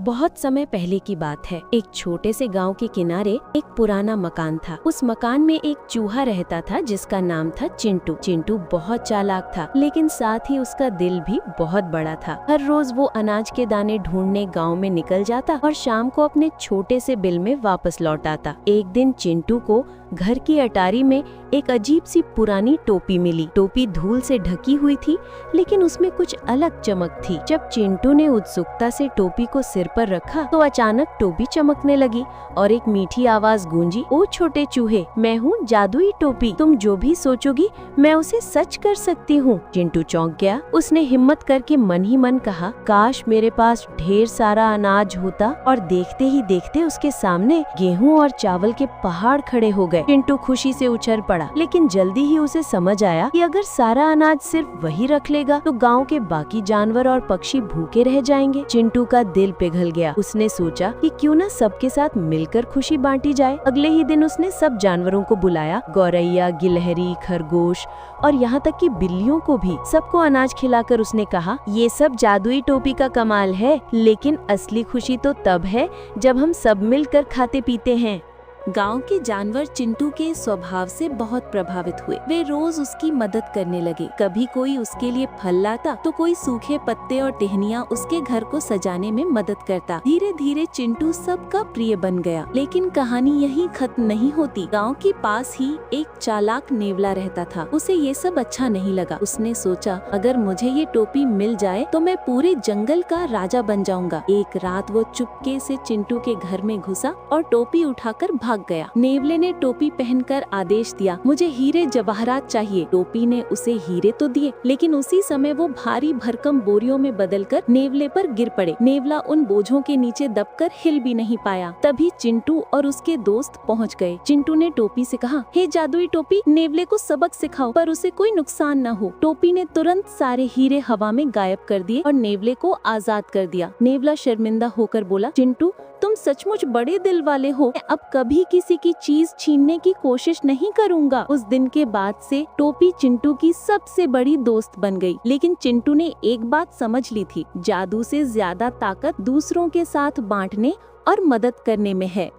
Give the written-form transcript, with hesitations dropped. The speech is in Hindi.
बहुत समय पहले की बात है। एक छोटे से गांव के किनारे एक पुराना मकान था। उस मकान में एक चूहा रहता था जिसका नाम था चिंटू। चिंटू बहुत चालाक था, लेकिन साथ ही उसका दिल भी बहुत बड़ा था। हर रोज वो अनाज के दाने ढूंढने गांव में निकल जाता और शाम को अपने छोटे से बिल में वापस लौट आता। एक दिन चिंटू को घर की अटारी में एक अजीब सी पुरानी टोपी मिली। टोपी धूल से ढकी हुई थी, लेकिन उसमें कुछ अलग चमक थी। जब चिंटू ने उत्सुकता से टोपी को सिर पर रखा तो अचानक टोपी चमकने लगी और एक मीठी आवाज गूंजी, ओ छोटे चूहे, मैं हूँ जादुई टोपी, तुम जो भी सोचोगी मैं उसे सच कर सकती हूँ। चिंटू चौंक गया। उसने हिम्मत करके मन ही मन कहा, काश मेरे पास ढेर सारा अनाज होता। और देखते ही देखते उसके सामने गेहूं और चावल के पहाड़ खड़े हो गए। चिंटू खुशी से उछल पड़ा, लेकिन जल्दी ही उसे समझ आया कि अगर सारा अनाज सिर्फ वही रख लेगा तो गांव के बाकी जानवर और पक्षी भूखे रह जाएंगे। चिंटू का दिल पिघल गया। उसने सोचा कि क्यों न सबके साथ मिलकर खुशी बांटी जाए। अगले ही दिन उसने सब जानवरों को बुलाया, गौरैया, गिलहरी, खरगोश और यहाँ तक कि बिल्लियों को भी। सबको अनाज खिलाकर उसने कहा, ये सब जादुई टोपी का कमाल है, लेकिन असली खुशी तो तब है जब हम सब मिलकर खाते पीते हैं। गांव के जानवर चिंटू के स्वभाव से बहुत प्रभावित हुए। वे रोज उसकी मदद करने लगे। कभी कोई उसके लिए फल लाता तो कोई सूखे पत्ते और टहनियाँ उसके घर को सजाने में मदद करता। धीरे धीरे चिंटू सबका प्रिय बन गया। लेकिन कहानी यहीं खत्म नहीं होती। गांव के पास ही एक चालाक नेवला रहता था। उसे ये सब अच्छा नहीं लगा। उसने सोचा, अगर मुझे ये टोपी मिल जाए तो मैं पूरे जंगल का राजा बन जाऊंगा। एक रात वो चुपके से चिंटू के घर में घुसा और टोपी उठाकर भाग गया। नेवले ने टोपी पहनकर आदेश दिया, मुझे हीरे जवाहरात चाहिए। टोपी ने उसे हीरे तो दिए, लेकिन उसी समय वो भारी भरकम बोरियों में बदलकर नेवले पर गिर पड़े। नेवला उन बोझों के नीचे दबकर हिल भी नहीं पाया। तभी चिंटू और उसके दोस्त पहुंच गए। चिंटू ने टोपी से कहा, हे जादुई टोपी, नेवले को सबक सिखाओ पर उसे कोई नुकसान न हो। टोपी ने तुरंत सारे हीरे हवा में गायब कर दिए और नेवले को आजाद कर दिया। नेवला शर्मिंदा होकर बोला, चिंटू, तुम सचमुच बड़े दिल वाले हो। मैं अब कभी किसी की चीज छीनने की कोशिश नहीं करूंगा। उस दिन के बाद से टोपी चिंटू की सबसे बड़ी दोस्त बन गई। लेकिन चिंटू ने एक बात समझ ली थी, जादू से ज्यादा ताकत दूसरों के साथ बांटने और मदद करने में है।